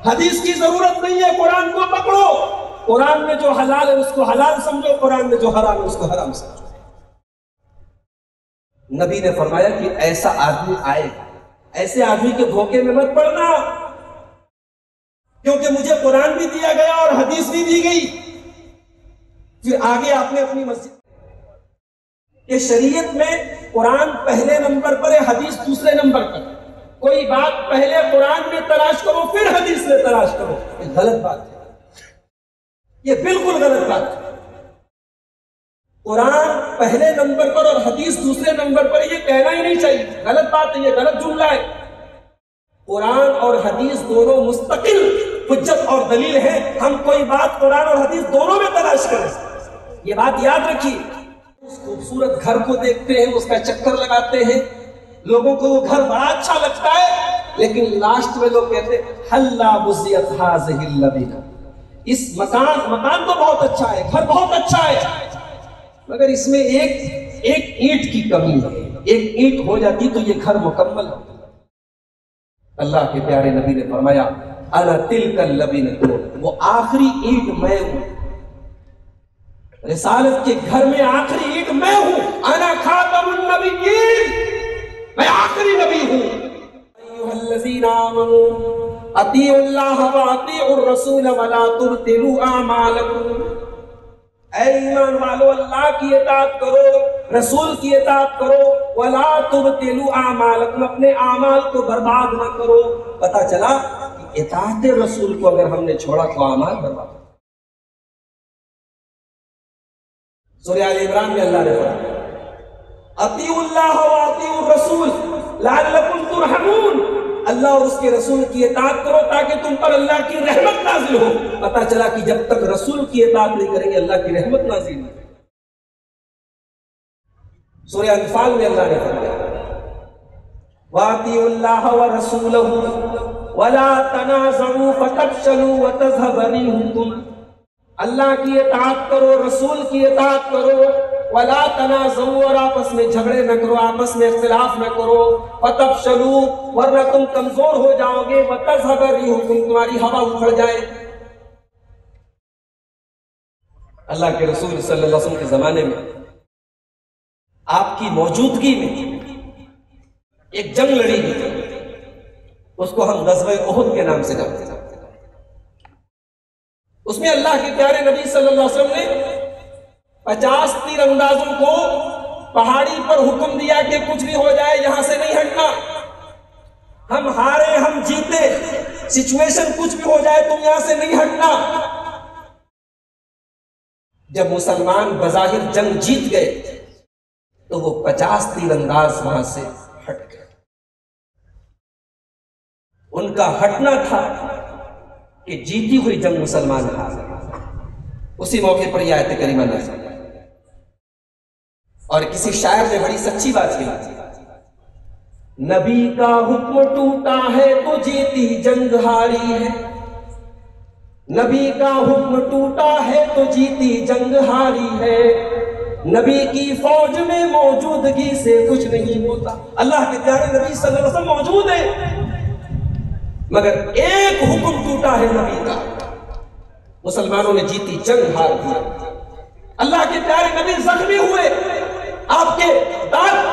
حدیث کی ضرورت نہیں ہے، قرآن کو پکڑو، قرآن میں جو حلال ہے اس کو حلال سمجھو، قرآن میں جو حرام ہے اس کو حرام سمجھو۔ نبی نے فرمایا کہ ایسا آدمی آئے گا، ایسے آدمی کے دھوکے میں مت پڑنا، کیونکہ مجھے قرآن بھی دیا گیا اور حدیث بھی دی گئی۔ پھر آگے آپ نے اپنی مسجد کہ شریعت میں قرآن پہلے نمبر پر ہے، حدیث دوسرے نمبر پر۔ کوئی بات پہلے قرآن میں تلاش کرو پھر حدیث میں تلاش کرو، یہ غلط بات ہے، یہ بالکل غلط بات ہے۔ قرآن پہلے نمبر پر اور حدیث دوسرے نمبر پر، یہ کہنا ہی نہیں چاہیے، غلط بات ہے، یہ غلط جملہ ہے۔ قرآن اور حدیث دونوں مستقل حجت اور دلیل ہیں، ہم کوئی بات قرآن اور حدیث دونوں میں تلاش کریں، یہ بات یاد رکھیے۔ اس خوبصورت گھر کو دیکھتے ہیں، اس کا چکر لگاتے ہیں، لوگوں کو وہ گھر بڑا اچھا لگتا ہے، لیکن لاسٹ میں لوگ کہتے ہیں حلا بزیت ہذہ اللبنہ، اس مکان تو بہت اچھا ہے، گھر بہت اچھا ہے، مگر اس میں ایک اینٹ کی کمی ہے، ایک اینٹ ہو جاتی تو یہ گھر مکمل ہوتا۔ اللہ کے پیارے نبی نے فرمایا انا تلک اللبنۃ، وہ آخری اینٹ میں ہوں، رسالت کے گھر میں آخری اینٹ میں ہوں، انا خاتم النبیین، میں آخری نبی ہوں۔ ایھا الذین آمنوا اطیعوا اللہ واطیعوا الرسول ولا تبطلوا اعمالکم، اے ایمان والو اللہ کی اطاعت کرو، رسول کی اطاعت کرو، ولا تبطلوا اعمالکم، اپنے اعمال کو برباد نہ کرو۔ پتہ چلا کہ اطاعت رسول کو اگر ہم نے چھوڑا تو اعمال برباد۔ سورہ آل عمران میں اللہ نے فرمایا اطیعوا اللہ واطیعوا الرسول لعلکم ترحمون، اللہ اور اس کے رسول کی اطاعت کرو تاکہ تم پر اللہ کی رحمت نازل ہو۔ پتہ چلا کہ جب تک رسول کی اطاعت نہیں کریں گے اللہ کی رحمت نازل نہیں۔ سورہ انفال میں اللہ نے فرمایا وَأَطِيعُوا اللَّهَ وَرَسُولَهُ وَلَا تَنَازَعُوا فَتَفْشَلُوا وَتَذْهَبَ رِيحُكُمْ، اللہ کی اطاعت کرو، رسول کی اطاعت کرو، وَلَا تَنَازَعُوا، اور آپس میں جھگڑے نہ کرو، آپس میں اختلاف نہ کرو، فَتَفْشَلُوا، ورنہ تم کمزور ہو جاؤ گے، وَتَذْهَبَ رِيحُكُمْ، تمہاری ہوا اکھڑ جائے۔ اللہ کے رسول صلی اللہ علیہ وسلم کے زمانے میں آپ کی موجودگی میں ایک جنگ لڑی گئی، اس کو ہم غزوہ احد کے نام سے جانتے ہیں۔ اس میں اللہ کے پیارے نبی صلی اللہ علیہ وسلم نے 50 تیر اندازوں کو پہاڑی پر حکم دیا کہ کچھ بھی ہو جائے یہاں سے نہیں ہٹنا، ہم ہارے ہم جیتے، سچویشن کچھ بھی ہو جائے تم یہاں سے نہیں ہٹنا۔ جب مسلمان بظاہر جنگ جیت گئے تو وہ 50 تیر انداز وہاں سے ہٹ گئے۔ ان کا ہٹنا تھا کہ جیتی ہوئی جنگ مسلمان ہار۔ اسی موقع پر یہ آیت کریمہ نازل ہوئی۔ اور کسی شاعر نے بڑی سچی بات کی، نبی کا حکم ٹوٹا ہے تو جیتی جنگ ہاری ہے، نبی کا حکم ٹوٹا ہے تو جیتی جنگ ہاری ہے، نبی کی فوج میں موجودگی سے کچھ نہیں ہوتا۔ اللہ کے پیارے نبی صلی اللہ علیہ وسلم موجود ہیں، مگر ایک حکم ٹوٹا ہے نبی کا، مسلمانوں نے جیتی جنگ ہار دیا۔ اللہ کے پیارے نبی زخمی ہوئے، آپ کے دانت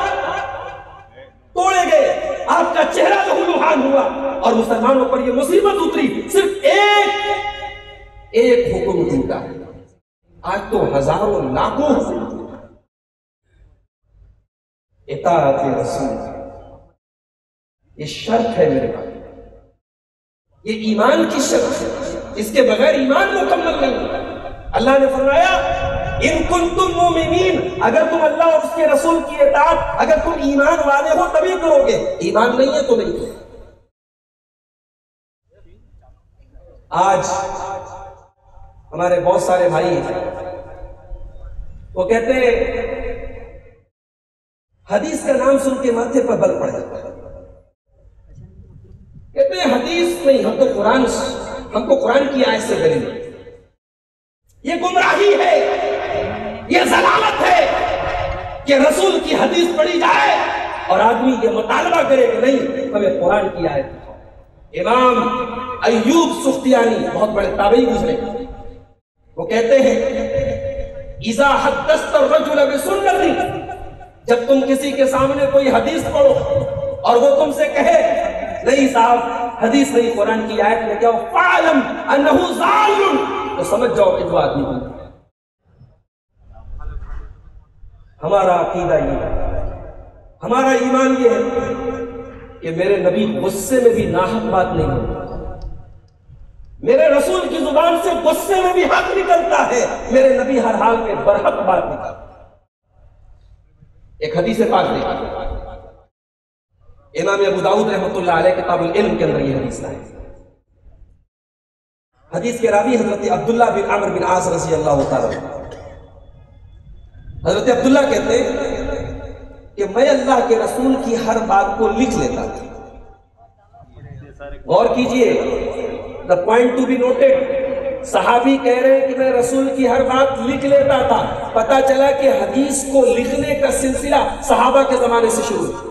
توڑے گئے، آپ کا چہرہ لہولہان ہوا، اور مسلمانوں پر یہ مصیبت اتری، صرف ایک حکم ٹوٹا ہے۔ آج تو ہزاروں لاکھوں حکم ٹوٹا۔ اطاعت رسول یہ شرط ہے میرے بھائی، یہ ایمان کی شرط ہے، اس کے بغیر ایمان مکمل نہیں۔ اللہ نے فرمایا ان کنتم مومنین، اگر تم اللہ اور اس کے رسول کی اطاعت، اگر تم ایمان والے ہو تبھی کرو گے، ایمان نہیں ہے تو نہیں کرو۔ آج ہمارے بہت سارے بھائی ہیں، وہ کہتے ہیں حدیث کا نام سن کے ماتھے پر بل پڑ جاتا ہے، کہتے ہیں حدیث نہیں، ہم کو قرآن کی آیت سے دلیل۔ یہ گمراہی ہے، یہ ضلالت ہے کہ رسول کی حدیث پڑھی جائے اور آدمی یہ مطالبہ کرے کہ نہیں ہمیں قرآن کی آیت دکھاؤ۔ امام ایوب سختیانی بہت بڑے تابعی گزرے، وہ کہتے ہیں اذا حدثت الرجل بسنتی، جب تم کسی کے سامنے کوئی حدیث پڑھو اور وہ تم سے کہے نہیں صاحب حدیث نہیں قرآن کی آیت میں کیا، فعلم انہ ضال، تو سمجھ جاؤ کہ جو آدمی ہے۔ ہمارا عقیدہ یہ ہے، ہمارا ایمان یہ ہے کہ میرے نبی غصے میں بھی ناحق بات نہیں ہوتی، میرے رسول کی زبان سے غصے میں بھی حق نکلتا ہے، میرے نبی ہر حال میں برحق بات نکلتا ہے۔ ایک حدیث پاک دیکھیں، امام ابو داؤد رحمۃ اللہ علیہ کتاب العلم کے اندر یہ حدیث ہے۔ حدیث کے راوی حضرت عبداللہ بن عمرو بن عاص رضی اللہ تعالی عنہ، حضرت عبداللہ کہتے ہیں کہ میں اللہ کے رسول کی ہر بات کو لکھ لیتا تھا۔ غور کیجئے، the point to be noted، صحابی کہہ رہے ہیں کہ میں رسول کی ہر بات لکھ لیتا تھا۔ پتا چلا کہ حدیث کو لکھنے کا سلسلہ صحابہ کے زمانے سے شروع ہوا۔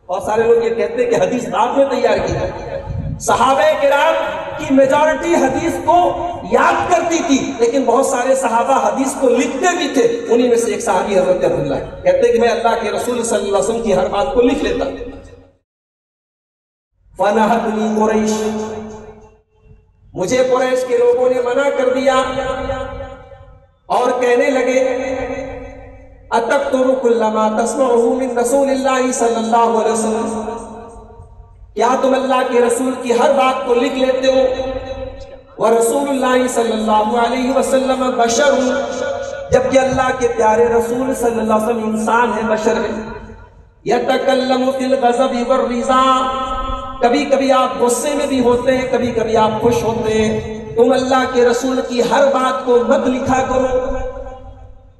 اور سارے لوگ یہ کہتے ہیں کہ حدیث بعد میں تیار کی ہے۔ صحابہ کرام کی میجورٹی حدیث کو یاد کرتی تھی، لیکن بہت سارے صحابہ حدیث کو لکھتے بھی تھے۔ انہی میں سے ایک صحابی حضرت عبداللہ کہتے ہیں کہ میں اللہ کے رسول صلی اللہ علیہ وسلم کی ہر بات کو لکھ لیتا تھا۔ فَنَهَتْنِي قُرَيْشٌ، مجھے قریش کے لوگوں نے منع کر دیا اور کہنے لگے أَتَكْتُبُ كُلَّ مَا تَسْمَعُهُ مِن رَسُولِ اللَّهِ صلی اللہ علیہ وسلم، کیا تم اللہ کے رسول کی ہر بات کو لکھ لیتے ہو؟ وَرَسُولُ اللَّهِ صلی اللہ علیہ وسلم بشر، جبکہ اللہ کے پیارے رسول صلی اللہ علیہ وسلم انسان ہے، بشر ہے۔ يَتَكَلَّمُ فِي الْغَضَبِ وَالرِّضَا، کبھی کبھی آپ غصے میں بھی ہوتے ہیں، کبھی کبھی آپ خوش ہوتے ہیں، تم اللہ کے رسول کی ہر بات کو مت لکھا کرو۔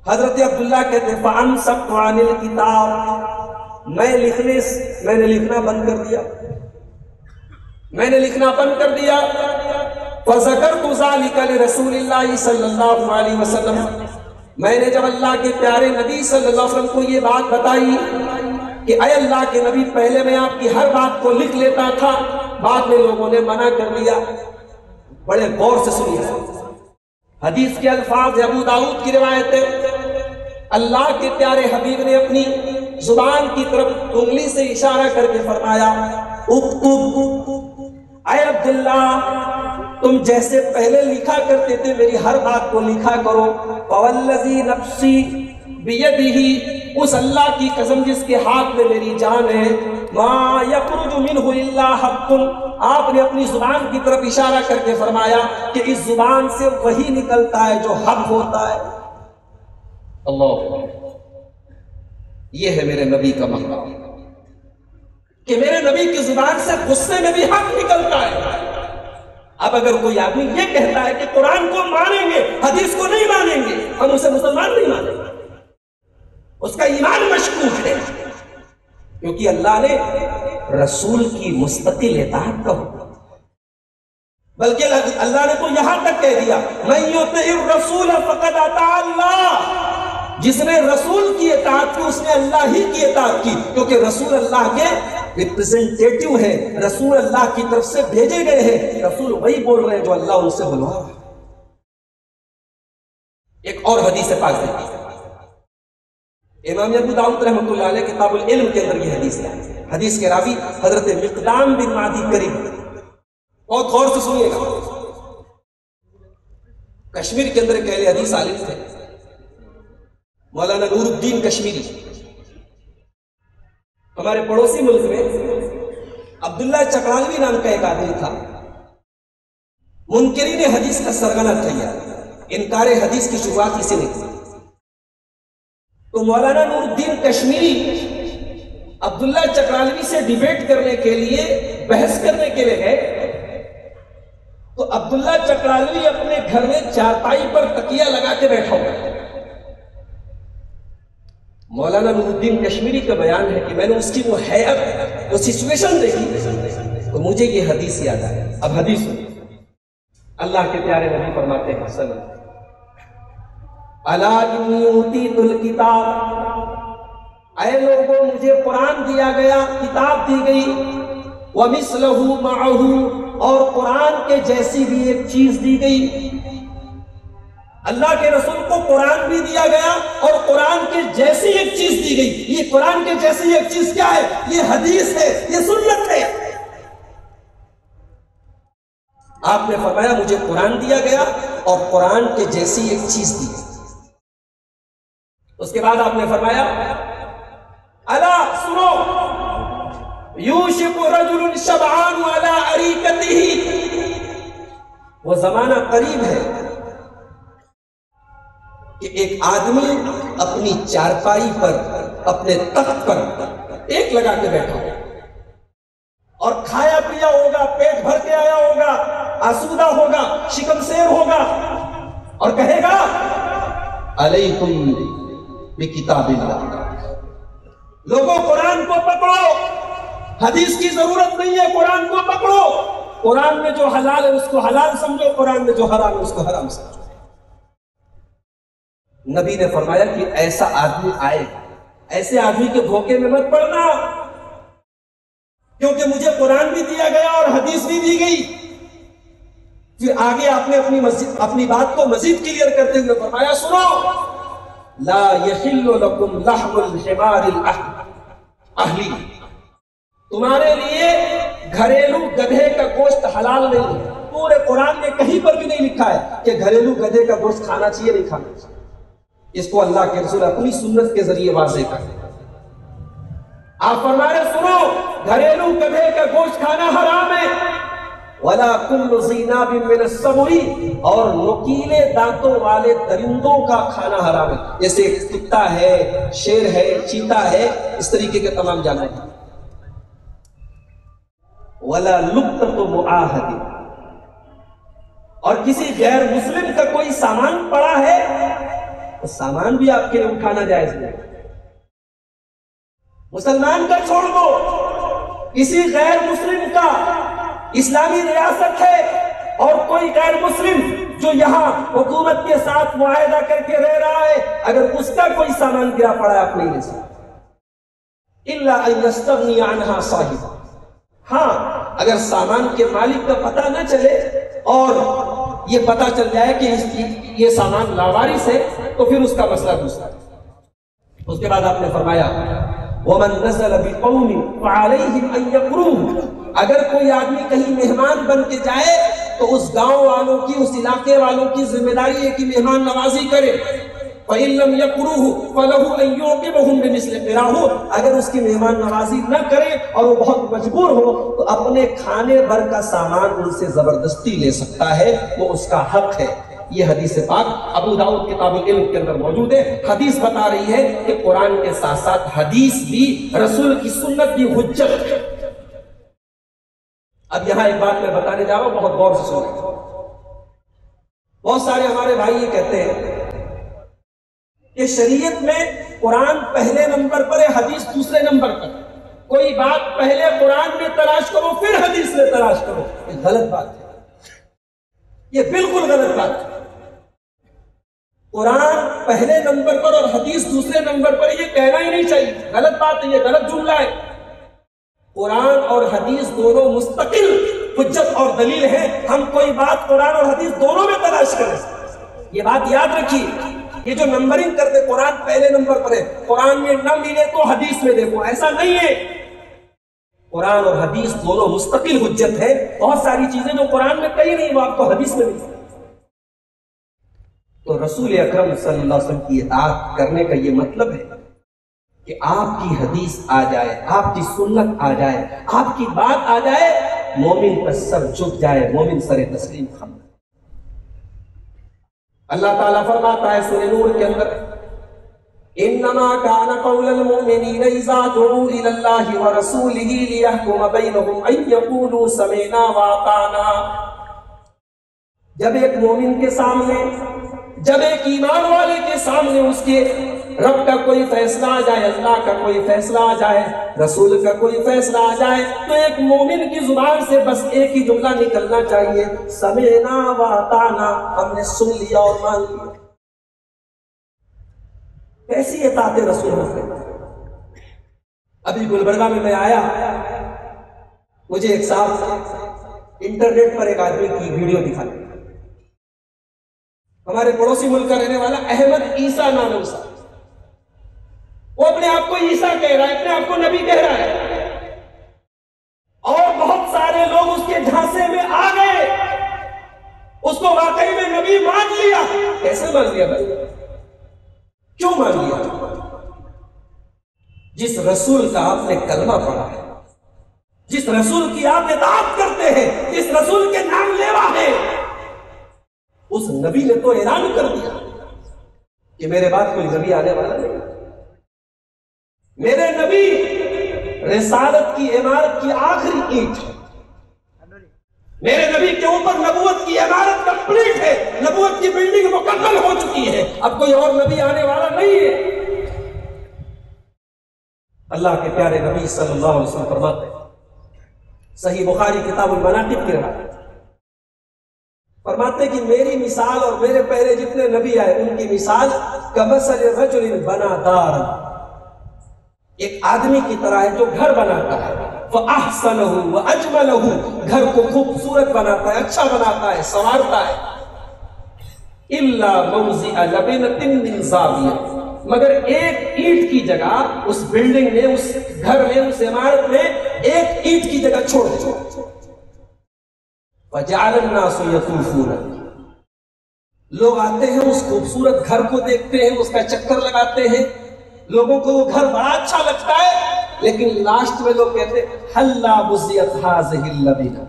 حضرت عبداللہ کہتے ہیں فَأَمْسَكْتُ عَنِ الْكِتَابِ، میں نے لکھنا بند کر دیا، میں نے لکھنا بند کر دیا۔ فَذَكَرْتُ ذَلِكَ لِرَسُولِ اللَّهِ صلی اللہ علیہ وسلم، میں نے جب اللہ کے پیارے نبی صلی اللہ علیہ وسلم کو یہ بات بتائی کہ اے اللہ کے نبی پہلے میں آپ کی ہر بات کو لکھ لیتا تھا، بعد میں لوگوں نے منع کر دیا۔ بڑے غور سے سنیے، حدیث کے الفاظ ابو داؤد کی روایت ہے، اللہ کے پیارے حبیب نے اپنی زبان کی طرف انگلی سے اشارہ کر کے فرمایا اکتب، اے عبداللہ تم جیسے پہلے لکھا کرتے تھے میری ہر بات کو لکھا کرو۔ فوالذی نفسی بیدہ، اس اللہ کی قسم جس کے ہاتھ میں میری جان ہے، ما یخرج منہ الا حق، آپ نے اپنی زبان کی طرف اشارہ کر کے فرمایا کہ اس زبان سے وہی نکلتا ہے جو حق ہوتا ہے۔ اللہ، یہ ہے میرے نبی کا مقام کہ میرے نبی کی زبان سے غصے میں بھی حق نکلتا ہے۔ اب اگر کوئی آدمی یہ کہتا ہے کہ قرآن کو مانیں گے حدیث کو نہیں مانیں گے، ہم اسے مسلمان نہیں مانیں گے، اس کا ایمان مشکوک ہے، کیونکہ اللہ نے رسول کی مستقل اطاعت کا حکم، بلکہ اللہ نے تو یہاں تک کہہ دیا مَن یُطِعِ الرَّسُولَ فَقَدْ أَطَاعَ اللَّهَ، جس نے رسول کی اطاعت کی اس نے اللہ ہی کی اطاعت کی، کیونکہ رسول اللہ کے ریپرزنٹیٹیو ہے، رسول اللہ کی طرف سے بھیجے گئے ہیں، رسول وہی بول رہے ہیں جو اللہ ان سے بلوا رہا ہے۔ ایک اور حدیث پاک دیکھیں، امام ابو داؤد رحمۃ اللہ علیہ کتاب العلم کے اندر یہ حدیث ہے۔ حدیث کے راوی حضرت مقدام بن معدی کریم، بہت غور سے سنیے گا۔ کشمیر کے اندر ایک اہل حدیث عالم تھے، مولانا نور الدین کشمیری۔ ہمارے پڑوسی ملک میں عبداللہ چکرالوی نام کا ایک آدمی تھا، منکرین حدیث کا سرغنہ تھا، انکار حدیث کی شروعات اسی نے کی۔ تو مولانا نور الدین کشمیری عبداللہ چکرالوی سے ڈیبیٹ کرنے کے لیے، بحث کرنے کے لیے گئے، تو عبداللہ چکرالوی اپنے گھر میں چارپائی پر تکیہ لگا کے بیٹھا ہوا ہے۔ مولانا نور الدین کشمیری کا بیان ہے کہ میں نے اس کی وہ حیات، وہ سچویشن دیکھی تو مجھے یہ حدیث یاد آیا۔ اب حدیث اللہ کے پیارے نبی فرماتے ہیں صلی اللہ علیہ وسلم، الا انی اوتیت الکتاب، اے لوگوں مجھے قرآن دیا گیا، کتاب دی گئی، وَمِثْلَهُ مَعَهُ، اور قرآن کے جیسی بھی ایک چیز دی گئی۔ اللہ کے رسول کو قرآن بھی دیا گیا اور قرآن کے جیسی ایک چیز دی گئی۔ یہ قرآن کے جیسی ایک چیز کیا ہے؟ یہ حدیث ہے، یہ سنت ہے۔ آپ نے فرمایا مجھے قرآن دیا گیا اور قرآن کے جیسی ایک چیز دی گئی۔ اس کے بعد آپ نے فرمایا الا سنو یوشک رجل شبعان علی اریکتہ، وہ زمانہ قریب ہے کہ ایک آدمی اپنی چارپائی پر، اپنے تخت پر ایک لگا کے بیٹھا ہوگا اور کھایا پیا ہوگا، پیٹ بھر کے آیا ہوگا، آسودہ ہوگا، شکم سیر ہوگا اور کہے گا علیکم بکتاب اللہ، لوگوں قرآن کو پکڑو، حدیث کی ضرورت نہیں ہے، قرآن کو پکڑو، قرآن میں جو حلال ہے اس کو حلال سمجھو، قرآن میں جو حرام ہے اس کو حرام سمجھو۔ نبی نے فرمایا کہ ایسا آدمی آئے، ایسے آدمی کے دھوکے میں مت پڑنا، کیونکہ مجھے قرآن بھی دیا گیا اور حدیث بھی دی گئی۔ پھر آگے آپ نے اپنی بات کو مزید کلیئر کرتے ہوئے فرمایا سنو لا یحل لکم لحم الحمار الاہلی، تمہارے لیے گھریلو گدھے کا گوشت حلال نہیں ہے۔ پورے قرآن میں کہیں پر بھی نہیں لکھا ہے کہ گھریلو گدھے کا گوشت کھانا چاہیے، نہیں کھانا چاہیے۔ اس کو اللہ کے رسول اپنی سنت کے ذریعے واضح کرتے ہیں۔ آپ فرما رہے سنو گھریلو گدھے کا گوشت کھانا حرام ہے، وَلَا كُلُّ ذِي نَابٍ مِّنَ السَّبُعِ، اور نوکیلے دانتوں والے درندوں کا کھانا حرام ہے، جیسے کتا ہے، شیر ہے، چیتا ہے، اس طریقے کے تمام جانور۔ وَلَا لُقْطَةُ مُعَاهَدٍ، اور کسی غیر مسلم کا کوئی سامان پڑا ہے تو سامان بھی آپ کے لیے اٹھانا جائز نہیں۔ مسلمان کا چھوڑ دو، کسی غیر مسلم کا، اسلامی ریاست ہے اور کوئی غیر مسلم جو یہاں حکومت کے ساتھ معاہدہ کر کے رہ رہا ہے، اگر اس کا کوئی سامان گرا پڑا ہے آپ نہیں لے سکتے الا ان یستغنی عنہا صاحب، ہاں اگر سامان کے مالک کا پتہ نہ چلے اور یہ پتہ چل جائے کہ یہ سامان لاوارث ہے تو پھر اس کا مسئلہ دوسرا ہے۔ اس کے بعد آپ نے فرمایا وَمَن نَزَلَ بِقَوْمٍ فَعَلَيْهِمْ أَن يَقْرُوهُ، اگر کوئی آدمی کہیں مہمان بن کے جائے تو اس گاؤں والوں کی، اس علاقے والوں کی ذمہ داری ہے کہ مہمان نوازی کرے۔ فَإِن لَمْ يَقْرُوهُ فَلَهُ أَن يُعْقِبَهُمْ بِمِثْلِ قِرَاهُ، اگر اس کی مہمان نوازی نہ کرے اور وہ بہت مجبور ہو تو اپنے کھانے بھر کا سامان ان سے زبردستی لے سکتا ہے، وہ اس کا حق ہے۔ یہ حدیث پاک ابو داؤد کتاب العلم کے اندر موجود ہے۔ حدیث بتا رہی ہے کہ قرآن کے ساتھ ساتھ حدیث بھی، رسول کی سنت بھی حجت ہے۔ اب یہاں ایک بات میں بتانے جا رہا ہوں، بہت غور سے سنیں۔ بہت سارے ہمارے بھائی یہ کہتے ہیں کہ شریعت میں قرآن پہلے نمبر پر ہے، حدیث دوسرے نمبر پر۔ کوئی بات پہلے قرآن میں تلاش کرو پھر حدیث میں تلاش کرو، یہ غلط بات ہے، یہ بالکل غلط بات ہے۔ قرآن پہلے نمبر پر اور حدیث دوسرے نمبر پر، یہ کہنا ہی نہیں چاہیے، غلط بات ہے، یہ غلط جملہ ہے۔ قرآن اور حدیث دونوں مستقل حجت اور دلیل ہیں، ہم کوئی بات قرآن اور حدیث دونوں میں تلاش کریں، یہ بات یاد رکھیے۔ یہ جو نمبرنگ کرتے قرآن پہلے نمبر پر ہے، قرآن میں نہ ملے تو حدیث میں دیکھو، ایسا نہیں ہے۔ قرآن اور حدیث دونوں مستقل حجت ہے، بہت ساری چیزیں جو قرآن میں کہی نہیں وہ آپ کو حدیث میں مل سکتی۔ تو رسول اکرم صلی اللہ علیہ وسلم کی اطاعت کرنے کا یہ مطلب ہے کہ آپ کی حدیث آ جائے، آپ کی سنت آ جائے، آپ کی بات آ جائے، مومن کا سر جھک جائے، مومن سر تسلیم خم۔ اللہ تعالیٰ فرماتا ہے سورہ نور کے اندر انما كان قول المؤمنين اذا دعوا الى الله ورسوله ليحكم بينهم ان يقولوا سمعنا واطعنا، جب ایک مومن کے سامنے، جب ایک ایمان والے کے سامنے اس کے رب کا کوئی فیصلہ آ جائے، اللہ کا کوئی فیصلہ آ جائے، رسول کا کوئی فیصلہ آ جائے، تو ایک مومن کی زبان سے بس ایک ہی جملہ نکلنا چاہیے، سمعنا واطعنا، ہم نے سن لیا اور مان لیا۔ کیسی اطاعت رسول ہے؟ ابھی گلبرگہ میں آیا مجھے ایک صاحب انٹرنیٹ پر ایک آدمی کی ویڈیو دکھائی، ہمارے پڑوسی ملک کا رہنے والا احمد عیسیٰ نام ہے صاحب، وہ اپنے آپ کو عیسیٰ کہہ رہا ہے، اپنے آپ کو نبی کہہ رہا ہے، اور بہت سارے لوگ اس کے جھانسے میں آ گئے، اس کو واقعی میں نبی مان لیا۔ کیسے مان لیا بھائی؟ کیوں مان لیا؟ جس رسول کا آپ نے کلمہ پڑھا ہے، جس رسول کی آپ اطاعت کرتے ہیں، جس رسول کے نام لیوا ہے، اس نبی نے تو اعلان کر دیا کہ میرے بعد کوئی نبی آنے والا نہیں، میرے نبی رسالت کی عمارت کی آخری اینٹ ہے، میرے نبی کے اوپر نبوت کی عمارت کمپلیٹ ہے، نبوت کی بلڈنگ مکمل ہو چکی ہے، اب کوئی اور نبی آنے والا نہیں ہے۔ اللہ کے پیارے نبی صلی اللہ علیہ وسلم فرماتے ہیں، صحیح بخاری کتاب المناقب کی روایت، فرماتے ہیں کہ میری مثال اور میرے پہلے جتنے نبی آئے ان کی مثال کمثل رجل بنا دار، ایک آدمی کی طرح ہے جو گھر بناتا ہے، فَأَحْسَنَهُ وَأَجْمَلَهُ، گھر کو خوبصورت بناتا ہے، اچھا بناتا ہے، سنوارتا ہے، إِلَّا مَوْضِعَ لَبِنَةٍ مِّن زَاوِيَةٍ، مگر ایک اینٹ کی جگہ اس بلڈنگ میں، اس گھر میں، اس عمارت میں ایک اینٹ کی جگہ چھوڑ دے۔ فَجَعَلَ النَّاسُ يَطُوفُونَ، لوگ آتے ہیں اس خوبصورت گھر کو دیکھتے ہیں، اس کا چکر لگاتے ہیں، لوگوں کو وہ گھر بڑا اچھا لگتا ہے، لیکن لاسٹ میں لوگ کہتے ہیں حَلَّا بُزِّيَتْ هَٰذِهِ اللَّبِنَةِ،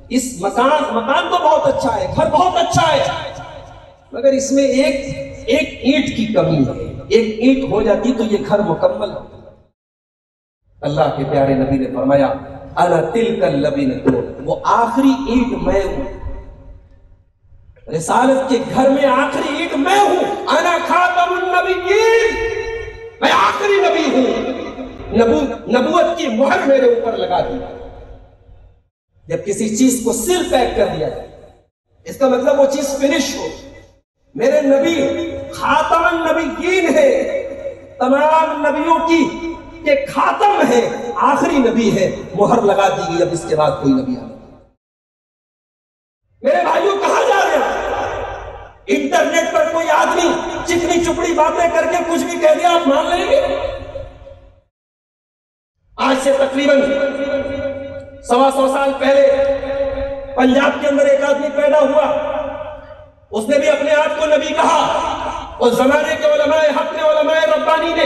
اس مکان تو بہت اچھا ہے، گھر بہت اچھا ہے، مگر اس میں ایک اینٹ کی کمی ہے، ایک اینٹ ہو جاتی تو یہ گھر مکمل ہوتا۔ اللہ کے پیارے نبی نے فرمایا انا تلک اللبنۃ، وہ آخری اینٹ میں ہوں، رسالت کے گھر میں آخری اینٹ میں ہوں، انا خاتم النبیین، میں آخری نبی ہوں، نبوت کی مہر میرے اوپر لگا دی۔ جب کسی چیز کو سیل پیک کر دیا جائے، اس کا مطلب وہ چیز فنش ہو۔ میرے نبی خاتم النبیین ہے، تمام نبیوں کی کہ خاتم ہے، آخری نبی ہے، مہر لگا دی گئی، اب اس کے بعد کوئی نبی آ نہیں۔ میرے بھائیوں کہاں جا رہے ہیں؟ انٹرنیٹ پر کوئی آدمی چکنی چپڑی باتیں کر کے کچھ بھی کہہ دیا آپ مان لیں گے؟ آج سے تقریباً 125 سال پہلے پنجاب کے اندر ایک آدمی پیدا ہوا، اس نے بھی اپنے آپ کو نبی کہا، اس زمانے کے علماء حق نے، علماء ربانی نے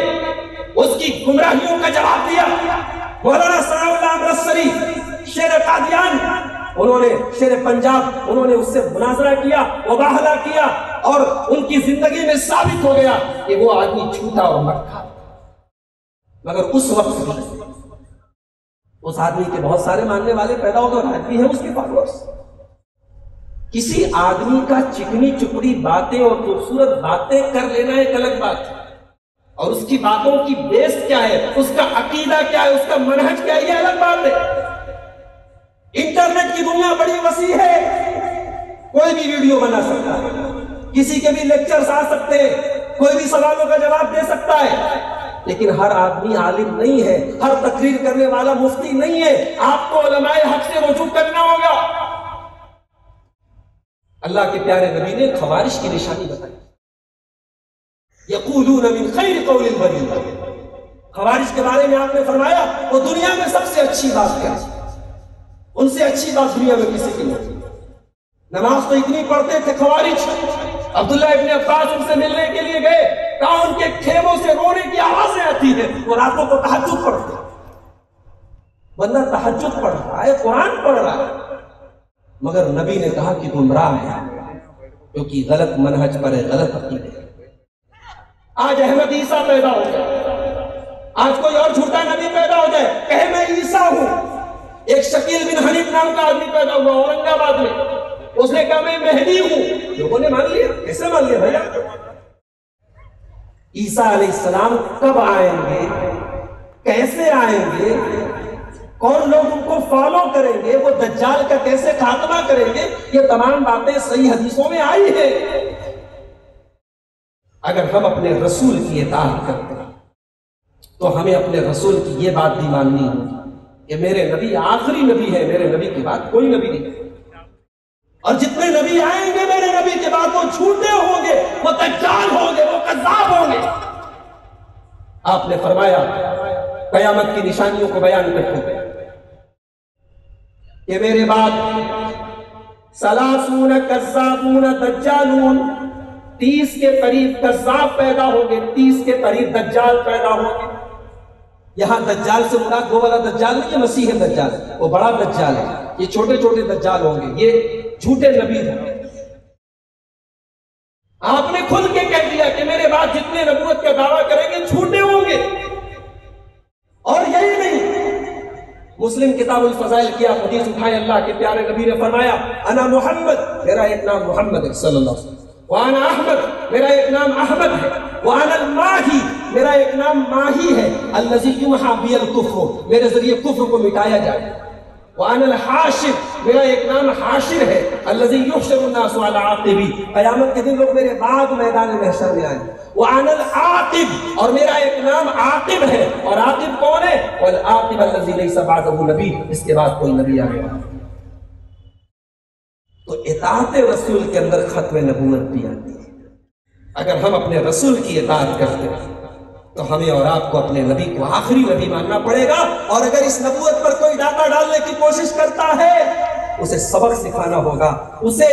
اس کی گمراہیوں کا جواب دیا۔ مولانا ثناء اللہ امرتسری شیر قادیان، انہوں نے شیر پنجاب، انہوں نے اس سے مناظرہ کیا، مباہلہ کیا، اور ان کی زندگی میں ثابت ہو گیا کہ وہ آدمی جھوٹا اور مکھا، مگر اس وقت بھی اس آدمی کے بہت سارے ماننے والے پیدا ہو گئے، آج بھی ہیں اس کے فالوورز۔ کسی آدمی کا چکنی چپڑی باتیں اور خوبصورت باتیں کر لینا ایک الگ بات ہے، اور اس کی باتوں کی بیس کیا ہے، اس کا عقیدہ کیا ہے، اس کا منہج کیا ہے، یہ الگ بات ہے۔ انٹرنیٹ کی دنیا بڑی وسیع ہے، کوئی بھی ویڈیو بنا سکتا ہے، کسی کے بھی لیکچرز آ سکتے ہیں، کوئی بھی سوالوں کا جواب دے سکتا ہے، لیکن ہر آدمی عالم نہیں ہے، ہر تقریر کرنے والا مفتی نہیں ہے، آپ کو علماء حق سے رجوع کرنا ہوگا۔ اللہ کے پیارے نبی نے خوارج کی نشانی بتائی، یقولون من خیر قول البریہ، خوارج کے بارے میں آپ نے فرمایا وہ دنیا میں سب سے اچھی بات کیا، ان سے اچھی بات دنیا میں کسی کی نہیں۔ نماز تو اتنی پڑھتے تھے خوارج، عبداللہ ابن عباس ان سے ملنے کے لیے گئے، کہا ان کے خیموں سے رونے کی آوازیں آتی ہیں، وہ راتوں کو تہجد پڑھتے، بندہ تہجد پڑھ رہا ہے، قرآن پڑھ رہا ہے، مگر نبی نے کہا کہ گمراہ ہے، کیونکہ غلط منہج پر ہے، غلط عقیدے۔ آج احمد عیسیٰ پیدا ہو جائے، آج کوئی اور جھوٹا نبی پیدا ہو جائے، کہے میں عیسیٰ ہوں۔ ایک شکیل بن حنیف نام کا آدمی پیدا ہوا اورنگ آباد میں، اس نے کہا میں مہدی ہوں، لوگوں نے مان لیا۔ کیسے مان لیا بھائی؟ عیسیٰ علیہ السلام کب آئیں گے، کیسے آئیں گے، کون لوگ ان کو فالو کریں گے، وہ دجال کا کیسے خاتمہ کریں گے، یہ تمام باتیں صحیح حدیثوں میں آئی ہیں۔ اگر ہم اپنے رسول کی اطاعت کرتے ہیں تو ہمیں اپنے رسول کی یہ بات بھی ماننی ہوگی کہ میرے نبی آخری نبی ہے، میرے نبی کے بعد کوئی نبی نہیں ہے، اور جتنے نبی آئیں گے میرے نبی کے بعد وہ جھوٹے ہوں گے، وہ دجال ہوں گے، وہ کذاب ہوں گے۔ آپ نے فرمایا قیامت کی نشانیوں کو بیان کرتے ہیں کہ میرے بعد سلاسون کذابون دجالون، 30 کے قریب کذاب پیدا ہوں گے، 30 کے قریب دجال پیدا ہوں گے۔ یہاں دجال سے مراد وہ والا دجال نہیں، یہ مسیح دجال ہے، وہ بڑا دجال ہے، یہ چھوٹے چھوٹے دجال ہوں گے، یہ جھوٹے نبی ہوں گے۔ آپ نے کھل کے کہہ دیا کہ میرے بعد جتنے نبوت کا دعویٰ کریں گے جھوٹے ہوں گے۔ اور یہی نہیں، مسلم کتاب الفضائل کیا حدیث اٹھائے، اللہ کے پیارے نبی نے فرمایا انا محمد، میرا ایک نام محمد ہے صلی اللہ علیہ وسلم، وانا احمد، میرا ایک نام احمد ہے، وانا الماہی، میرا ایک نام ماہی ہے، الذی یمحی بی الکفر، میرے ذریعے کفر کو مٹایا جائے، وانا الحاشر، میرا ایک نام حاشر ہے، الذی یحشر الناس علی عاقبی، قیامت کے دن لوگ میرے بعد میدان محشر میں آئیں، وانا العاقب، اور میرا ایک نام عاقب ہے، اور عاقب کون ہے؟ والعاقب الذی لیس بعدہ نبی، اس کے بعد کوئی نبی آنے والا۔ تو اطاعت رسول کے اندر ختم نبوت بھی آتی ہے۔ اگر ہم اپنے رسول کی اطاعت کرتے ہیں تو ہمیں اور آپ کو اپنے نبی کو آخری نبی ماننا پڑے گا، اور اگر اس نبوت پر کوئی ڈاکہ ڈالنے کی کوشش کرتا ہے اسے سبق سکھانا ہوگا، اسے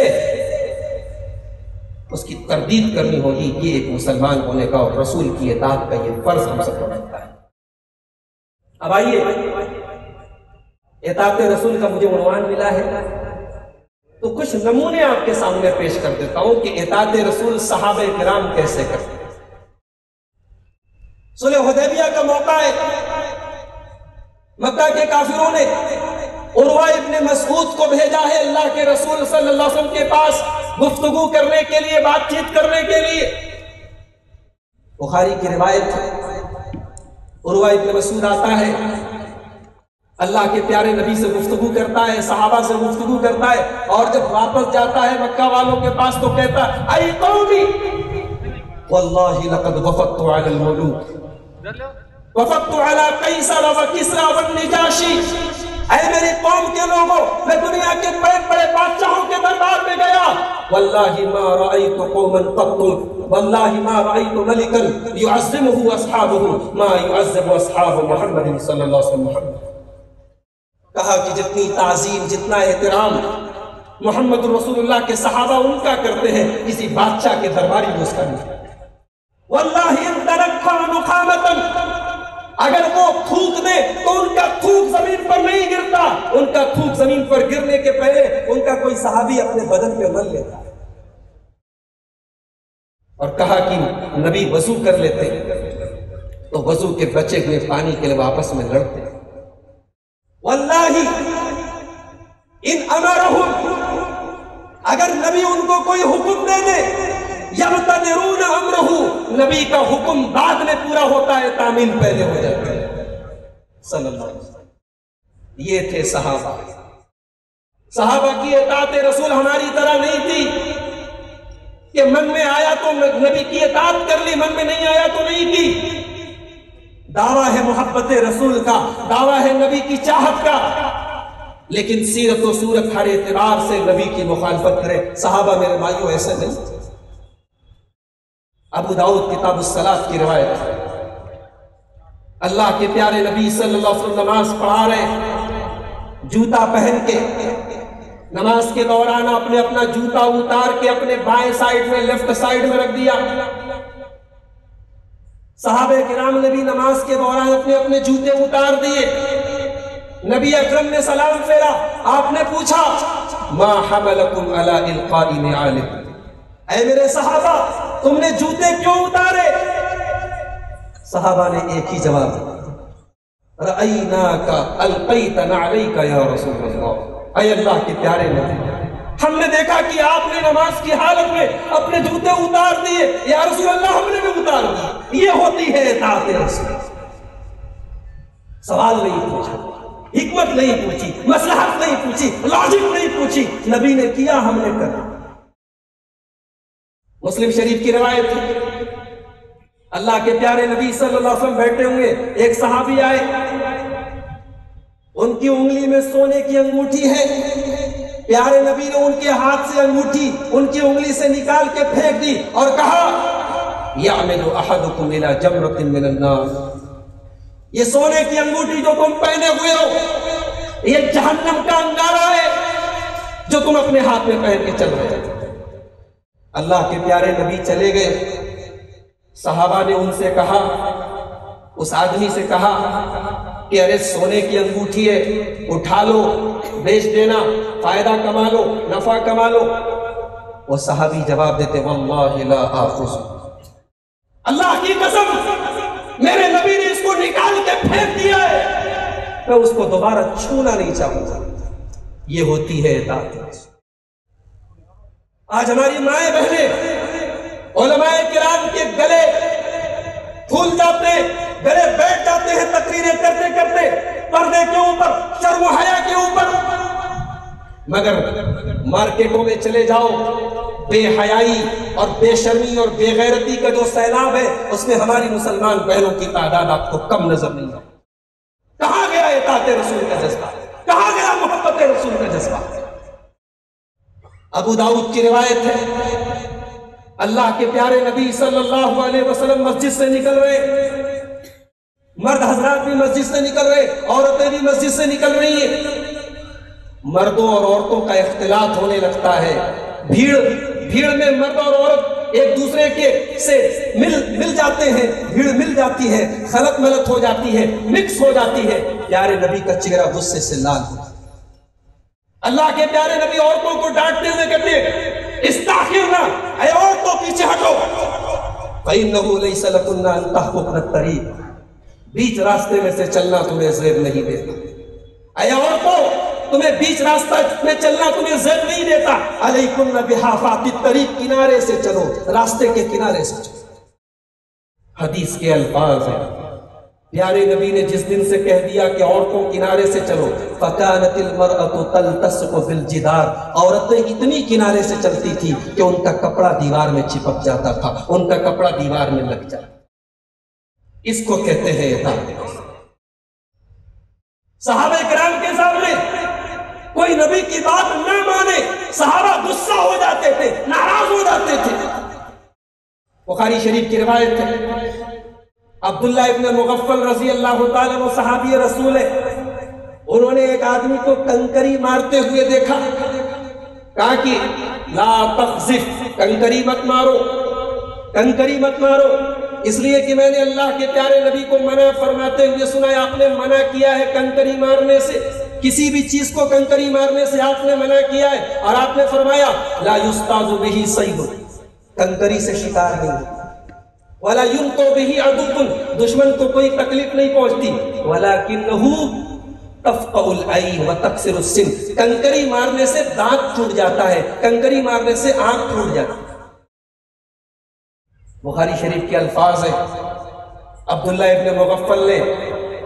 اس کی تردید کرنی ہوگی۔ یہ ایک مسلمان ہونے کا اور رسول کی اطاعت کا یہ فرض ہم سب کو بنتا ہے۔ اب آئیے، اطاعت رسول کا مجھے عنوان ملا ہے تو کچھ نمونے آپ کے سامنے پیش کر دیتا ہوں کہ اطاعت رسول صحابہ کرام کیسے کرتے ہیں۔ صلح حدیبیہ کا موقع ہے، مکہ کے کافروں نے عروہ ابن مسعود کو بھیجا ہے اللہ کے رسول صلی اللہ علیہ وسلم کے پاس گفتگو کرنے کے لیے، بات چیت کرنے کے لیے۔ بخاری کی روایت عروہ ابن مسعود آتا ہے، اللہ کے پیارے نبی سے گفتگو کرتا ہے، صحابہ سے گفتگو کرتا ہے، اور جب واپس جاتا ہے مکہ والوں کے پاس تو کہتا ہے اے قومی واللہ لقد وفدت علی الملوک، وفدت علی قیصر و کسری و النجاشی، اے میری قوم کے لوگوں، میں دنیا کے بڑے بڑے بادشاہوں کے دربار میں گیا، واللہ ما رأیت قوما قط، واللہ ما رأیت ملکا يعظمه اصحابه ما يعظم اصحاب محمد صلی اللہ علیہ وسلم۔ کہا کہ جتنی تعظیم، جتنا احترام محمد رسول اللہ کے صحابہ ان کا کرتے ہیں، کسی بادشاہ کے درباری میں اس کا نہیں۔ واللہ ان ترکھا نخامتا، اگر وہ تھوک دے تو ان کا تھوک زمین پر نہیں گرتا، ان کا تھوک زمین پر گرنے کے پہلے ان کا کوئی صحابی اپنے بدن پہ مل لیتا۔ اور کہا کہ نبی وضو کر لیتے تو وضو کے بچے ہوئے پانی کے لیے آپس میں لڑتے۔ واللہ ان امرہم، اگر نبی ان کو کوئی حکم دے دے، یمتنرون امرہ، نبی کا حکم بعد میں پورا ہوتا ہے، تعمیل پہلے ہو جاتا ہے صلی اللہ علیہ وسلم۔ یہ تھے صحابہ۔ صحابہ کی اطاعت رسول ہماری طرح نہیں تھی کہ من میں آیا تو نبی کی اطاعت کر لی، من میں نہیں آیا تو نہیں کی۔ دعویٰ ہے محبت رسول کا، دعویٰ ہے نبی کی چاہت کا، لیکن سیرت و صورت ہر اعتبار سے نبی کی مخالفت کرے۔ صحابہ میرے بھائیوں ایسے نہیں۔ ابو داؤد کتاب الصلاۃ کی روایت ہے، اللہ کے پیارے نبی صلی اللہ علیہ وسلم نماز پڑھا رہے، جوتا پہن کے نماز کے دوران اپنے اپنا جوتا اتار کے اپنے بائیں سائیڈ میں، لیفٹ سائیڈ میں رکھ دیا۔ صحابہ کرام نے بھی نماز کے دوران اپنے اپنے جوتے اتار دیے۔ نبی اکرم نے سلام پھیرا، آپ نے پوچھا ما حملکم علی القاء نعالکم، اے میرے صحابہ تم نے جوتے کیوں اتارے؟ صحابہ نے ایک ہی جواب دیا، رأیناک القیت نعلیک یا رسول اللہ، اے اللہ کے پیارے نبی ہم نے دیکھا کہ آپ نے نماز کی حالت میں اپنے جوتے اتار دیے، یا رسول اللہ ہم نے بھی اتار دیے۔ یہ ہوتی ہے اطاعت رسول۔ سوال نہیں پوچھا، حکمت نہیں پوچھی، مصلحت نہیں پوچھی، لاجک نہیں پوچھی، نبی نے کیا ہم نے کرا۔ مسلم شریف کی روایت ہے، اللہ کے پیارے نبی صلی اللہ علیہ وسلم بیٹھے ہوئے، ایک صحابی آئے، ان کی انگلی میں سونے کی انگوٹھی ہے، پیارے نبی نے ان کے ہاتھ سے انگوٹھی ان کی انگلی سے نکال کے پھینک دی اور کہا یعمل احدکم الی جمرۃ من النار، یہ سونے کی انگوٹھی جو تم پہنے ہوئے ہو یہ جہنم کا انگارہ ہے جو تم اپنے ہاتھ میں پہن کے چل رہے ہو۔ اللہ کے پیارے نبی چلے گئے، صحابہ نے ان سے کہا، اس آدمی سے کہا کہ ارے سونے کی انگوٹھی ہے، اٹھا لو، بیچ دینا، فائدہ کما لو، نفع کما لو۔ وہ صحابی جواب دیتے واللہ لا آخذ، اللہ کی قسم میرے نبی نے اس کو نکال کے پھینک دیا ہے، میں اس کو دوبارہ چھونا نہیں چاہوں گا۔ یہ ہوتی ہے اطاعت۔ آج ہماری مائیں بہنیں علماء کرام کے گلے پھول جاتے ہیں، گلے بیٹھ جاتے ہیں تقریریں کرتے کرتے پردے کے اوپر، شرم و حیا کے اوپر، مگر مارکیٹوں میں چلے جاؤ، بے حیائی اور بے شرمی اور بے غیرتی کا جو سیلاب ہے اس میں ہماری مسلمان بہنوں کی تعداد آپ کو کم نظر نہیں ہے۔ کہاں گیا اطاعت رسول کا جذبہ؟ کہاں گیا محبت رسول کا جذبہ؟ ابو داؤد کی روایت ہے، اللہ کے پیارے نبی صلی اللہ علیہ وسلم مسجد سے نکل رہے، مرد حضرات بھی مسجد سے نکل رہے، عورتیں بھی مسجد سے نکل رہی ہیں، مردوں اور عورتوں کا اختلاط ہونے لگتا ہے، بھیڑ میں مرد اور عورت ایک دوسرے کے سے مل جاتے ہیں، بھیڑ مل جاتی ہے، خلط ملط ہو جاتی ہے، مکس ہو جاتی ہے، پیارے نبی کا چہرہ غصے سے لال ہو۔ اللہ کے پیارے نبی عورتوں کو ڈانٹتے ہوئے کہتے ہیں استاخرنا، اے عورتوں پیچھے ہٹو، فَإِنَّهُ لَيْسَ لَكُنَّ أَن تَحْفُقْنَ الطَّرِيقَ، بیچ راستے میں سے چلنا تمہیں زیب نہیں دیتا، اے عورتوں تمہیں بیچ راستہ میں چلنا تمہیں زیب نہیں دیتا، علیکن بحافات الطریق، کنارے سے چلو، راستے کے کنارے سے چلو۔ حدیث کے الفاظ ہیں، پیارے نبی نے جس دن سے کہہ دیا کہ عورتوں کنارے سے چلو، فَكَانَتِ الْمَرْأَةُ تَلْتَصِقُ فِي الْجِدَارِ، عورتیں اتنی کنارے سے چلتی تھی کہ ان کا کپڑا دیوار میں چپک جاتا تھا، ان کا کپڑا دیوار میں لگ جاتا۔ اس کو کہتے ہیں اطاعت۔ صحابہ کرام کے سامنے کوئی نبی کی بات نہ مانے، صحابہ غصہ ہو جاتے تھے، ناراض ہو جاتے تھے۔ بخاری شریف کی روایت ہے، عبداللہ ابن مغفل رضی اللہ تعالیٰ عنہ صحابی رسول ہے، انہوں نے ایک آدمی کو کنکری مارتے ہوئے دیکھا، کہا کہ لا تقذف، کنکری مت مارو، کنکری مت مارو، اس لیے کہ میں نے اللہ کے پیارے نبی کو منع فرماتے ہوئے سنا ہے، آپ نے منع کیا ہے کنکری مارنے سے، کسی بھی چیز کو کنکری مارنے سے آپ نے منع کیا ہے، اور آپ نے فرمایا لا یستاذ بہ صید، کنکری سے شکار نہیں، ولا ينقو به عدو، دشمن کو کوئی تکلیف نہیں پہنچتی، ولکنہ تفقع العین وتکسر السن، کنکری مارنے سے دانت ٹوٹ جاتا ہے، کنکری مارنے سے آنکھ ٹوٹ جاتی ہے۔ بخاری شریف کے الفاظ ہیں، عبداللہ ابن مغفل نے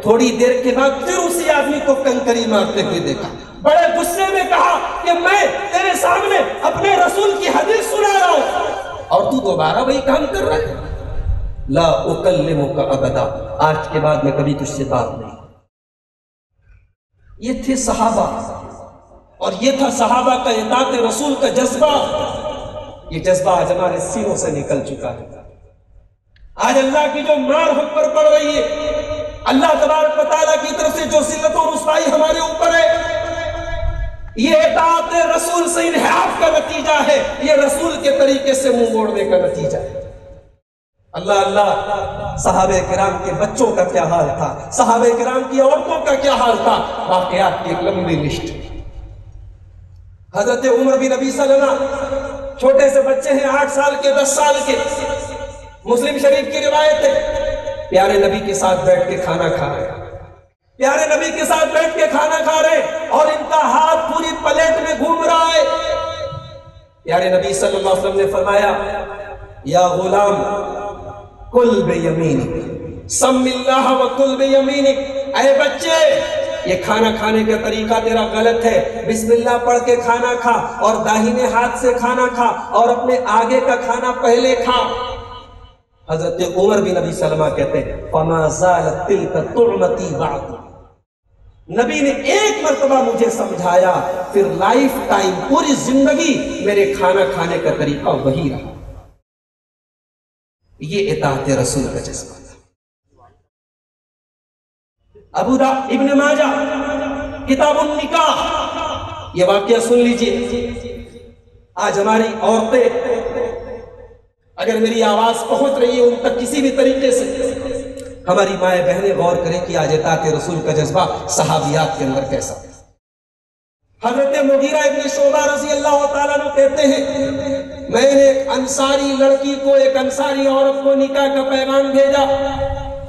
تھوڑی دیر کے بعد پھر اسی آدمی کو کنکری مارتے ہوئے دیکھا، بڑے غصے میں کہا کہ میں تیرے سامنے اپنے رسول کی حدیث سنا رہا ہوں اور تو دوبارہ وہی کام کر رہا ہے، لا اکلمک ابدا، آج کے بعد میں کبھی تجھ سے بات نہیں۔ یہ تھے صحابہ، اور یہ تھا صحابہ کا اطاعت رسول کا جذبہ۔ یہ جذبہ آج ہمارے سینوں سے نکل چکا ہے۔ آج اللہ کی جو مار ہم پر پڑ رہی ہے، اللہ تبارک و تعالیٰ کی طرف سے جو ذلت و رسوائی ہمارے اوپر ہے، یہ اطاعت رسول سے انحراف کا نتیجہ ہے، یہ رسول کے طریقے سے منہ موڑنے کا نتیجہ ہے۔ اللہ صحابہ کرام کے بچوں کا کیا حال تھا، صحابہ کرام کی عورتوں کا کیا حال تھا، واقعات کی ایک لمبی لسٹ۔ حضرت عمر بن ابی سلمہ چھوٹے سے بچے ہیں، 8 سال کے 10 سال کے، مسلم شریف کی روایت ہے، پیارے نبی کے ساتھ بیٹھ کے کھانا کھا رہے، پیارے نبی کے ساتھ بیٹھ کے کھانا کھا رہے، اور ان کا ہاتھ پوری پلیٹ میں گھوم رہا ہے۔ پیارے نبی صلی اللہ علیہ وسلم نے فرمایا یا غلام کل بیمینک، سم اللہ وکل بیمینک، اے بچے یہ کھانا کھانے کا طریقہ تیرا غلط ہے، بسم اللہ پڑھ کے کھانا کھا، اور داہنے ہاتھ سے کھانا کھا، اور اپنے آگے کا کھانا پہلے کھا۔ حضرت عمر بن ابی سلمہ کہتے ہیں فما زالت تلک طعمتی بعد، نبی نے ایک مرتبہ مجھے سمجھایا، پھر لائف ٹائم پوری زندگی میرے کھانا کھانے کا طریقہ وہی رہا۔ یہ اطاعت رسول کا جذبہ تھا۔ ابو داؤد ابن ماجہ کتاب النکاح، یہ واقعہ سن لیجئے۔ آج ہماری عورتیں، اگر میری آواز پہنچ رہی ہے ان تک کسی بھی طریقے سے، ہماری مائیں بہنیں غور کریں کہ آج اطاعت رسول کا جذبہ صحابیات کے اندر کیسا ہے۔ حضرت مغیرہ ابن شعبہ رضی اللہ تعالیٰ عنہ کہتے ہیں، میں نے ایک انصاری لڑکی کو، ایک انصاری عورت کو نکاح کا پیغام بھیجا،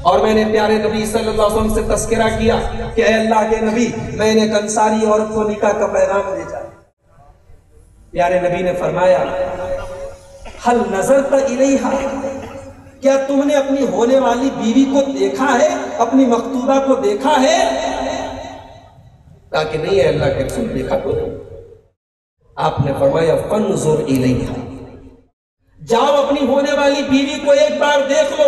اور میں نے پیارے نبی صلی اللہ علیہ وسلم سے تذکرہ کیا کہ اے اللہ کے نبی، میں نے ایک انصاری عورت کو نکاح کا پیغام بھیجا۔ پیارے نبی نے فرمایا، حل نظرت الیہا، کیا تم نے اپنی ہونے والی بیوی کو دیکھا ہے، اپنی مخطوبہ کو دیکھا ہے؟ کہا کہ نہیں ہے اللہ کے رسول، دیکھا تو نہیں۔ آپ نے فرمایا فانظر الیہا، جاؤ اپنی ہونے والی بیوی کو ایک بار دیکھ لو،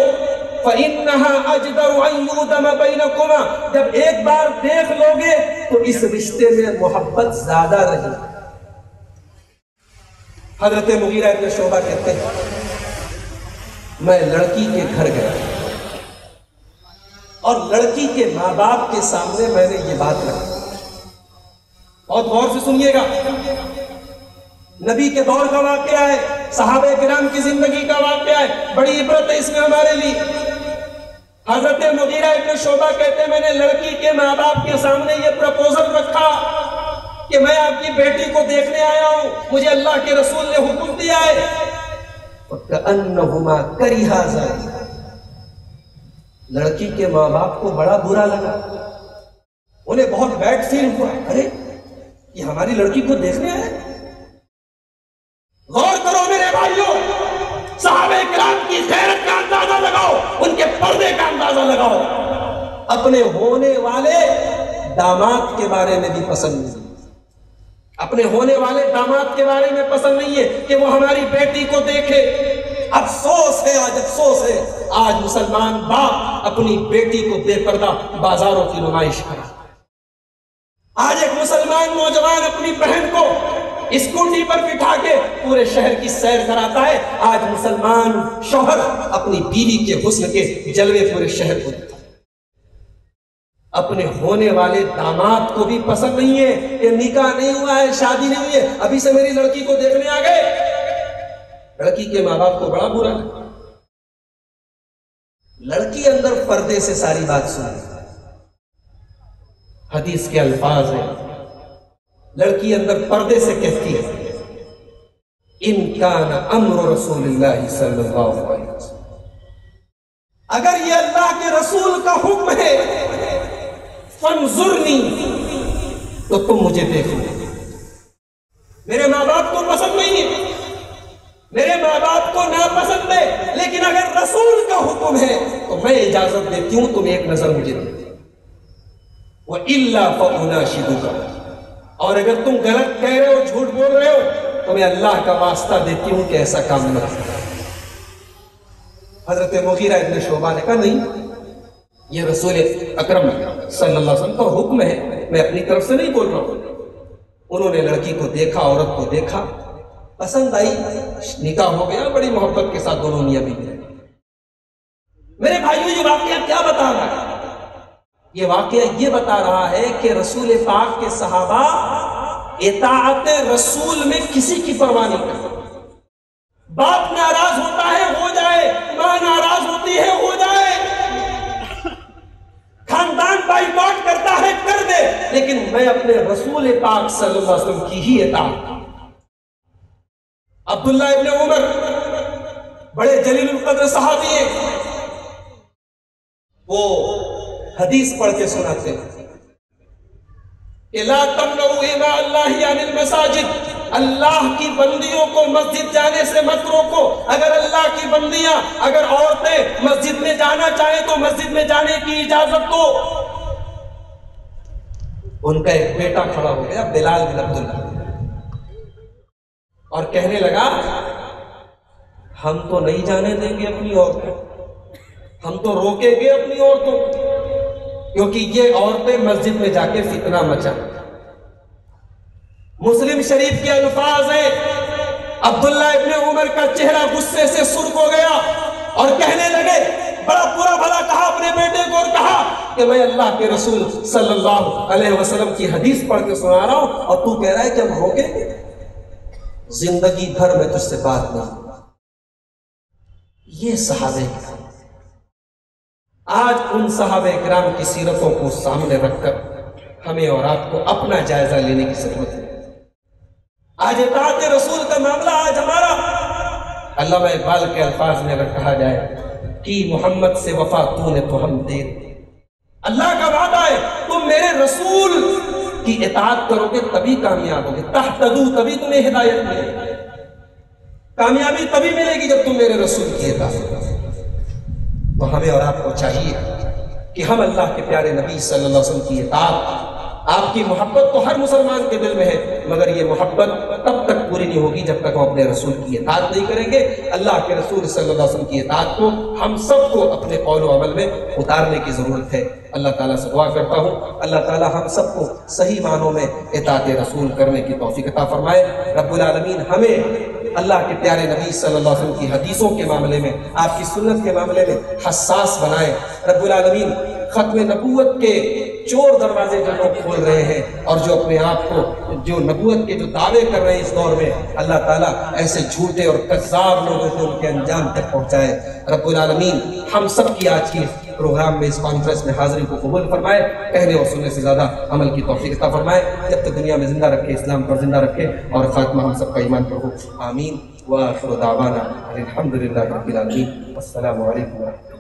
فَإِنَّهَا أَجْدَرُ أَن يُؤْدَمَ بَيْنَكُمَا، جب ایک بار دیکھ لو گے تو اس رشتے میں محبت زیادہ رہے۔ حضرت مغیرہ ابن شعبہ کہتے ہیں، میں لڑکی کے گھر گیا اور لڑکی کے ماں باپ کے سامنے میں نے یہ بات رکھی۔ بہت غور سے سنیے گا، نبی کے دور کا واقعہ ہے، صحابہ کرام کی زندگی کا واقعہ ہے، بڑی عبرت ہے اس میں ہمارے لیے۔ حضرت مغیرہ ابن شعبہ کہتے ہیں، میں نے لڑکی کے ماں باپ کے سامنے یہ پروپوزل رکھا کہ میں آپ کی بیٹی کو دیکھنے آیا ہوں، مجھے اللہ کے رسول نے حکم دیا ہے۔ وَكَأَنَّهُمَا كَرِهَا ذَلِكَ، لڑکی کے ماں باپ کو بڑا برا لگا، انہیں بہت بیڈ فیل ہوا، ارے یہ ہماری لڑکی کو دیکھنے آئے۔ غور کرو میرے بھائیوں، صحابہ کرام کی غیرت کا اندازہ لگاؤ، ان کے پردے کا اندازہ لگاؤ۔ اپنے ہونے والے داماد کے بارے میں بھی پسند نہیں، اپنے ہونے والے داماد کے بارے میں پسند نہیں ہے کہ وہ ہماری بیٹی کو دیکھے۔ افسوس ہے، آج افسوس ہے، آج مسلمان باپ اپنی بیٹی کو بے پردہ بازاروں کی نمائش کرا۔ آج ایک مسلمان نوجوان اپنی بہن کو اسکوٹی پر بٹھا کے پورے شہر کی سیر کراتا ہے۔ آج مسلمان شوہر اپنی بیوی کے حسن کے جلوے پورے شہر کو دیتا ہے۔ اپنے ہونے والے داماد کو بھی پسند نہیں ہے کہ نکاح نہیں ہوا ہے، شادی نہیں ہوئی ہے، ابھی سے میری لڑکی کو دیکھنے آ گئے۔ لڑکی کے ماں باپ کو بڑا برا ہے۔ لڑکی اندر پردے سے ساری بات سنی، حدیث کے الفاظ ہیں، لڑکی اندر پردے سے کہتی ہے، ان کان امر رسول اللہ صلی اللہ علیہ وسلم، اگر یہ اللہ کے رسول کا حکم ہے، فانظرنی، تو تم مجھے دیکھ لو۔ میرے ماں باپ کو پسند نہیں ہے، میرے ماں باپ کو ناپسند ہے، لیکن اگر رسول کا حکم ہے تو میں اجازت دیتی ہوں، تم ایک نظر مجھے دیتے۔ وَإِلَّا فَأُنَاشِدُكَ، اور اگر تم غلط کہہ رہے ہو، جھوٹ بول رہے ہو، تو میں اللہ کا واسطہ دیتی ہوں کہ ایسا کام نہ کرو۔ حضرت مغیرہ ابن شعبہ نے کہا نہیں، یہ رسول اکرم صلی اللہ علیہ وسلم کا حکم ہے، میں اپنی طرف سے نہیں بول رہا ہوں۔ انہوں نے لڑکی کو دیکھا، عورت کو دیکھا، پسند آئی، نکاح ہو گیا، بڑی محبت کے ساتھ دونوں میاں بیوی رہے۔ میرے بھائیوں، یہ واقعہ کیا بتا رہا ہے؟ یہ واقعہ یہ بتا رہا ہے کہ رسول پاک کے صحابہ اطاعت رسول میں کسی کی پرواہ نہیں کرتے۔ باپ ناراض ہوتا ہے، ہو جائے، ماں ناراض ہوتی ہے، ہو جائے، خاندان بائیکاٹ کرتا ہے، کر دے، لیکن میں اپنے رسول پاک صلی اللہ علیہ وسلم کی ہی اطاعت۔ عبداللہ ابن عمر بڑے جلیل القدر صحابی ہیں، وہ حدیث پڑھ کے سناتے ہیں کہ لا تمنعوا اماء اللہ عن المساجد، اللہ کی بندیوں کو مسجد جانے سے مت روکو۔ اگر اللہ کی بندیاں، اگر عورتیں مسجد میں جانا چاہیں تو مسجد میں جانے کی اجازت دو۔ ان کا ایک بیٹا کھڑا ہو گیا، بلال بن عبداللہ، اور کہنے لگا ہم تو نہیں جانے دیں گے اپنی عورتوں، ہم تو روکیں گے اپنی عورتوں۔ کیونکہ یہ عورتیں مسجد میں جا کے فتنہ مچا۔ مسلم شریف کے الفاظ ہیں، عبداللہ ابن عمر کا چہرہ غصے سے سرخ ہو گیا اور کہنے لگے، بڑا برا بھلا کہا اپنے بیٹے کو اور کہا کہ میں اللہ کے رسول صلی اللہ علیہ وسلم کی حدیث پڑھ کے سنا رہا ہوں اور تو کہہ رہا ہے کہ ہم روکیں گے؟ زندگی بھر میں تجھ سے بات نہیں۔ یہ صحابہ کرام، آج ان صحابہ کرام کی سیرتوں کو سامنے رکھ کر ہمیں اور آپ کو اپنا جائزہ لینے کی ضرورت ہے۔ آج اطاعت رسول کا معاملہ آج ہمارا، علامہ اقبال کے الفاظ میں اگر کہا جائے کہ محمد سے وفا تو نے تو ہم دے، اللہ کا وعدہ ہے تم میرے رسول کی اطاعت کرو گے تبھی کامیاب ہوگے، تہتدو تبھی تمہیں ہدایت ملے گی، کامیابی تبھی ملے گی جب تم میرے رسول کی اطاعت کرو۔ تو ہمیں اور آپ کو چاہیے کہ ہم اللہ کے پیارے نبی صلی اللہ علیہ وسلم کی اطاعت، آپ کی محبت تو ہر مسلمان کے دل میں ہے، مگر یہ محبت تب تک پوری نہیں ہوگی جب تک ہم اپنے رسول کی اطاعت نہیں کریں گے۔ اللہ کے رسول صلی اللہ علیہ وسلم کی اطاعت کو ہم سب کو اپنے قول و عمل میں اتارنے کی ضرورت ہے۔ اللہ تعالیٰ سے دعا کرتا ہوں اللہ تعالیٰ ہم سب کو صحیح معنوں میں اطاعت رسول کرنے کی توفیق عطا فرمائے۔ رب العالمین ہمیں اللہ کے پیارے نبی صلی اللہ علیہ وسلم کی حدیثوں کے معاملے میں، آپ کی سنت کے معاملے میں حساس بنائے۔ رب العالمین ختم نبوت کے چور دروازے جو لوگ کھول رہے ہیں اور جو اپنے آپ کو جو نبوت کے جو دعوے کر رہے ہیں اس دور میں، اللہ تعالیٰ ایسے جھوٹے اور کذاب لوگوں کو ان کے انجام تک پہنچائے۔ رب العالمین ہم سب کی آج کی پروگرام میں، اس کانفرنس میں حاضری کو قبول فرمائے، کہنے اور سننے سے زیادہ عمل کی توفیق عطا فرمائے، جب تک دنیا میں زندہ رکھے، اسلام پر زندہ رکھے اور خاتمہ ہم سب کا ایمان پر ہو، آمین۔ وآخر دعوانا الحمدللہ رب العالمین۔ السلام علیکم ورحمۃ اللہ۔